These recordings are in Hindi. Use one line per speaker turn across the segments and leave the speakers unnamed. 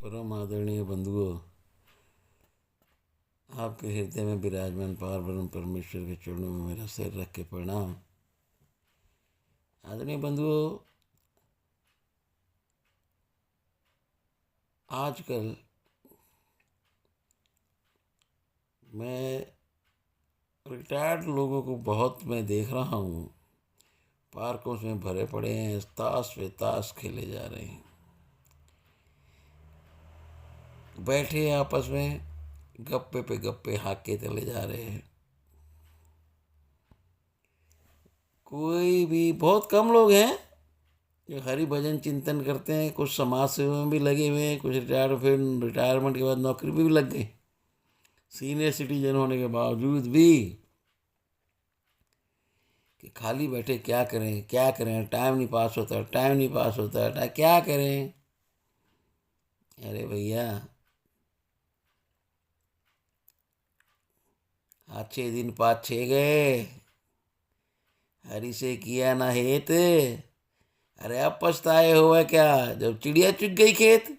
परम आदरणीय बंधुओं, आपके हृदय में विराजमान पार ब्रह्म परमेश्वर के चरणों में मेरा सिर रख के प्रणाम। आदरणीय बंधुओं, आजकल मैं रिटायर्ड लोगों को बहुत मैं देख रहा हूँ, पार्कों में भरे पड़े हैं, ताश पे ताश खेले जा रहे हैं, बैठे आपस में गप्पे पे गप्पे हाँके चले जा रहे हैं। कोई भी बहुत कम लोग हैं जो हरि भजन चिंतन करते हैं। कुछ समाज सेवा में भी लगे हुए हैं, कुछ रिटायरमेंट के बाद नौकरी भी लग गई, सीनियर सिटीजन होने के बावजूद भी कि खाली बैठे क्या करें क्या करें, टाइम नहीं पास होता, टाइम नहीं पास होता, क्या करें। अरे भैया, 6 दिन 5-6 गए, हरि से किया ना हेत। अरे अब पछताए हो है क्या, जब चिड़िया चुग गई खेत।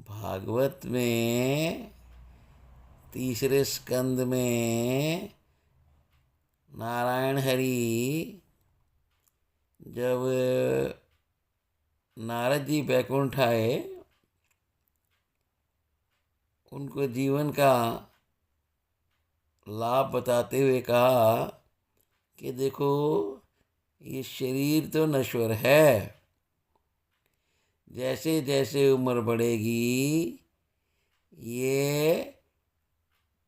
भागवत में 3रे स्कंद में नारायण हरि जब नारद जी बैकुंठ आए, उनको जीवन का लाभ बताते हुए कहा कि देखो, ये शरीर तो नश्वर है, जैसे जैसे उम्र बढ़ेगी ये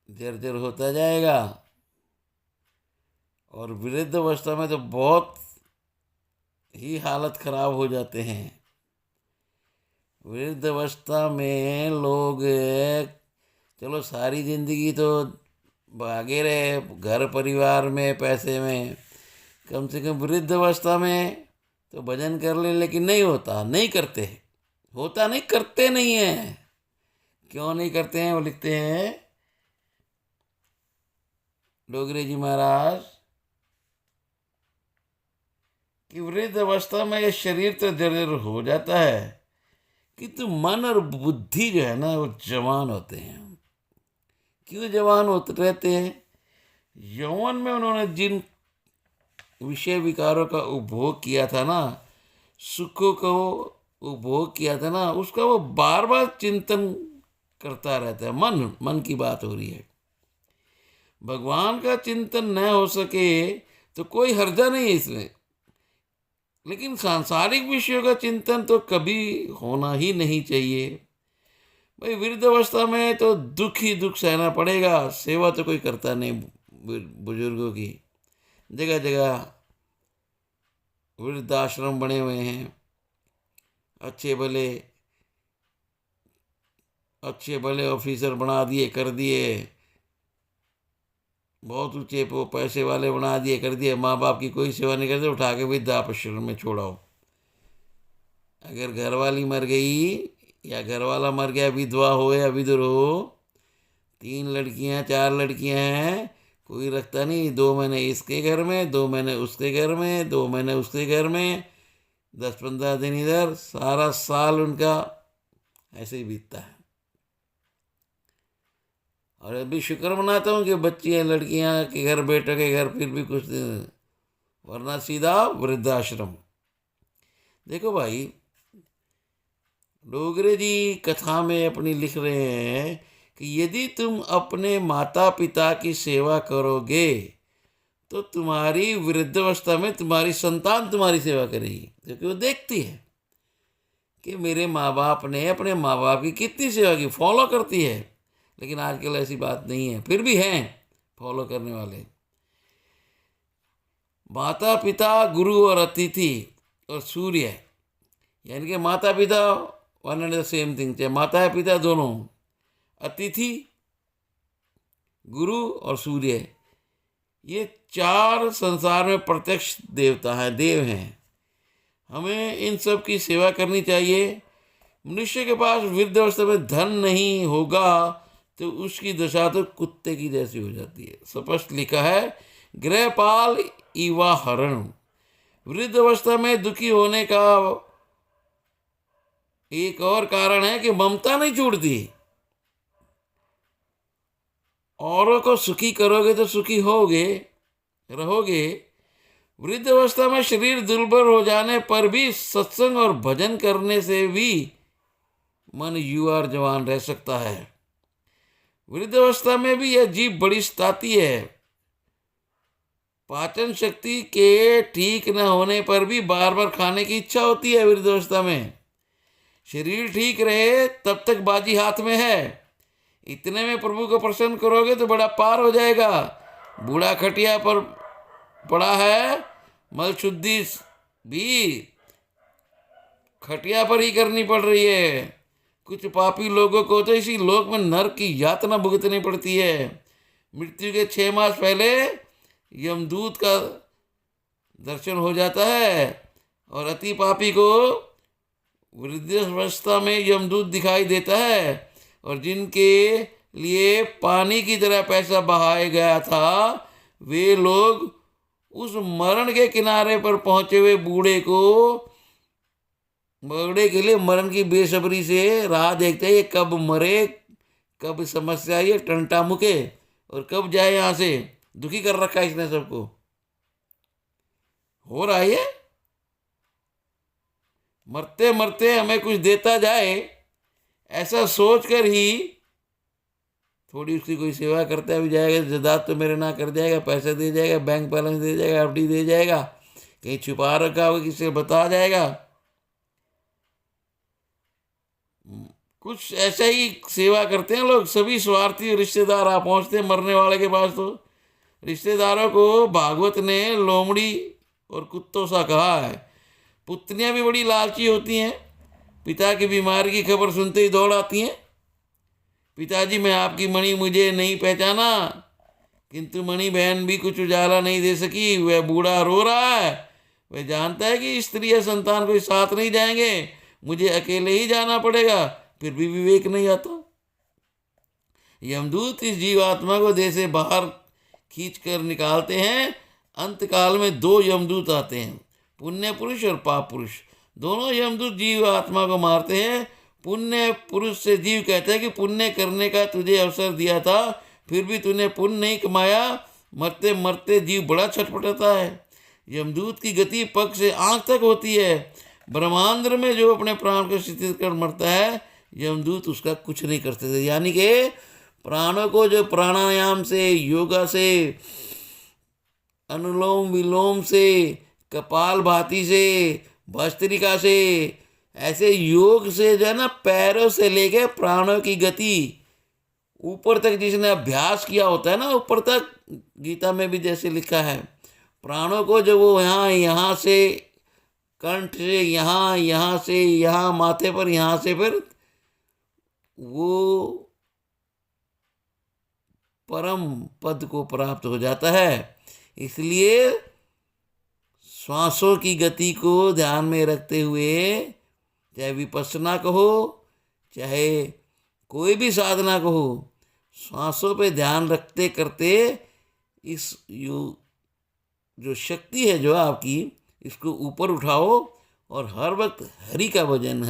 जर्जर होता जाएगा, और वृद्ध अवस्था में तो बहुत ही हालत खराब हो जाते हैं। वृद्ध अवस्था में लोग चलो सारी जिंदगी तो भागे रहे घर परिवार में, पैसे में, कम से कम वृद्ध अवस्था में तो भजन कर ले, लेकिन नहीं होता, नहीं करते, होता नहीं, करते नहीं है। क्यों नहीं करते हैं? वो लिखते हैं डोगरे जी महाराज कि वृद्ध अवस्था में ये शरीर तो जर्जर हो जाता है, किंतु मन और बुद्धि जो है ना, वो जवान होते हैं। क्यों जवान होते रहते हैं? यौवन में उन्होंने जिन विषय विकारों का उपभोग किया था ना, सुखों को उपभोग किया था ना, उसका वो बार बार चिंतन करता रहता है। मन की बात हो रही है। भगवान का चिंतन न हो सके तो कोई हर्जा नहीं है इसमें, लेकिन सांसारिक विषयों का चिंतन तो कभी होना ही नहीं चाहिए। भाई, वृद्ध अवस्था में तो दुख ही दुख सहना पड़ेगा। सेवा तो कोई करता नहीं बुजुर्गों की। जगह जगह वृद्धाश्रम बने हुए हैं, अच्छे भले ऑफिसर बना दिए, कर दिए, बहुत ऊंचे पैसे वाले बना दिए, कर दिए। माँ बाप की कोई सेवा नहीं करते, उठा के वृद्धाश्रम में छोड़ाओ। अगर घरवाली मर गई या घरवाला मर गया, विधवा हो या विधुर हो, 3 लड़कियां 4 लड़कियां हैं, कोई रखता नहीं। 2 महीने इसके घर में, 2 महीने उसके घर में, 2 महीने उसके घर में, 10-15 दिन इधर, सारा साल उनका ऐसे ही बीतता है। और अभी शुक्र मनाता हूँ कि बच्चियाँ लड़कियाँ के घर, बेटे के घर फिर भी कुछ दिन, वरना सीधा वृद्धाश्रम। देखो भाई, डोगरे जी कथा में अपनी लिख रहे हैं कि यदि तुम अपने माता पिता की सेवा करोगे तो तुम्हारी वृद्धावस्था में तुम्हारी संतान तुम्हारी सेवा करेगी, क्योंकि वो देखती है कि मेरे माँ बाप ने अपने माँ बाप की कितनी सेवा की, फॉलो करती है। लेकिन आजकल ऐसी बात नहीं है, फिर भी हैं फॉलो करने वाले। माता पिता, गुरु और अतिथि और सूर्य, यानी कि माता पिता one and the same thing, चाहे माता है पिता दोनों, अतिथि, गुरु और सूर्य, ये 4 संसार में प्रत्यक्ष देवता हैं, देव हैं। हमें इन सब की सेवा करनी चाहिए। मनुष्य के पास वृद्धावस्था में धन नहीं होगा तो उसकी दशा तो कुत्ते की जैसी हो जाती है। स्पष्ट लिखा है, गृहपाल इवा हरण। वृद्ध अवस्था में दुखी होने का एक और कारण है कि ममता नहीं छूटती। औरों को सुखी करोगे तो सुखी होगे, रहोगे। वृद्ध अवस्था में शरीर दुर्बल हो जाने पर भी सत्संग और भजन करने से भी मन युवा और जवान रह सकता है। वृद्ध अवस्था में भी यह जीभ बड़ी सताती है। पाचन शक्ति के ठीक न होने पर भी बार बार खाने की इच्छा होती है वृद्ध अवस्था में। शरीर ठीक रहे तब तक बाजी हाथ में है। इतने में प्रभु को प्रसन्न करोगे तो बड़ा पार हो जाएगा। बूढ़ा खटिया पर पड़ा है, मल शुद्धि भी खटिया पर ही करनी पड़ रही है। कुछ पापी लोगों को तो इसी लोक में नरक की यातना भुगतनी पड़ती है। मृत्यु के 6 मास पहले यमदूत का दर्शन हो जाता है और अति पापी को वृद्धावस्था में यमदूत दिखाई देता है। और जिनके लिए पानी की तरह पैसा बहाया गया था, वे लोग उस मरण के किनारे पर पहुंचे हुए बूढ़े के लिए मरण की बेसब्री से राह देखते हैं। ये कब मरे, कब समस्या ये टंटा मुके और कब जाए यहाँ से। दुखी कर रखा है इसने सबको। हो रहा है मरते मरते हमें कुछ देता जाए, ऐसा सोचकर ही थोड़ी उसकी कोई सेवा करता भी जाएगा। जदाद तो मेरे ना कर जाएगा, पैसे दे जाएगा, बैंक बैलेंस दे जाएगा, एफडी दे जाएगा, कहीं छुपा रखा होगा किसी से बता जाएगा। कुछ ऐसा ही सेवा करते हैं लोग। सभी स्वार्थी रिश्तेदार आ पहुंचते हैं मरने वाले के पास। तो रिश्तेदारों को भागवत ने लोमड़ी और कुत्तों सा कहा है। पुत्नियां भी बड़ी लालची होती हैं। पिता की बीमारी की खबर सुनते ही दौड़ आती हैं। पिताजी, मैं आपकी मणि मुझे नहीं पहचाना, किंतु मणि बहन भी कुछ उजाला नहीं दे सकी। वह बूढ़ा रो रहा है। वह जानता है कि स्त्री या संतान कोई साथ नहीं जाएंगे, मुझे अकेले ही जाना पड़ेगा, फिर भी विवेक नहीं आता। यमदूत इस जीवात्मा को देह से बाहर खींच कर निकालते हैं। अंतकाल में 2 यमदूत आते हैं, पुण्य पुरुष और पाप पुरुष। दोनों यमदूत जीव आत्मा को मारते हैं। पुण्य पुरुष से जीव कहता है कि पुण्य करने का तुझे अवसर दिया था, फिर भी तूने पुण्य नहीं कमाया। मरते मरते जीव बड़ा छटपटाता है। यमदूत की गति पग से आंख तक होती है। ब्रह्मांड में जो अपने प्राण को शिथिल कर मरता है, यमदूत उसका कुछ नहीं करते थे। यानी कि प्राणों को जो प्राणायाम से, योगा से, अनुलोम विलोम से, कपाल भाती से, भस्त्रिका से, ऐसे योग से जो है ना, पैरों से लेके प्राणों की गति ऊपर तक जिसने अभ्यास किया होता है ना, ऊपर तक, गीता में भी जैसे लिखा है, प्राणों को जो वो यहाँ से कंठ से यहाँ से यहाँ माथे पर, यहाँ से फिर वो परम पद को प्राप्त हो जाता है। इसलिए श्वासों की गति को ध्यान में रखते हुए, चाहे विपස්සना कहो, चाहे कोई भी साधना कहो, श्वासों पे ध्यान रखते करते इस जो शक्ति है जो आपकी, इसको ऊपर उठाओ और हर वक्त हरि का भजन,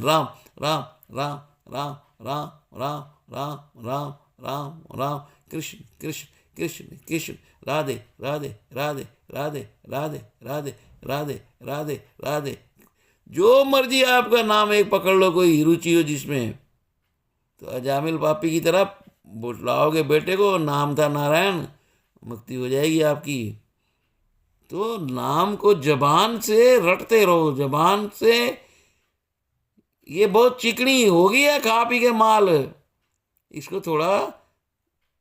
राम राम राम राम राम राम राम राम राम राम, कृष्ण कृष्ण कृष्ण कृष्ण, राधे राधे राधे राधे राधे राधे राधे राधे राधे। जो मर्जी आपका नाम एक पकड़ लो, कोई रुचि हो जिसमें, तो अजामिल पापी की तरह बुलाओगे बेटे को, नाम था नारायण, मुक्ति हो जाएगी आपकी। तो नाम को जबान से रटते रहो, जबान से। ये बहुत चिकनी होगी है खा पी के माल, इसको थोड़ा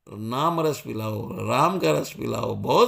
नाम रस पिलाओ, राम का रस पिलाओ। बहुत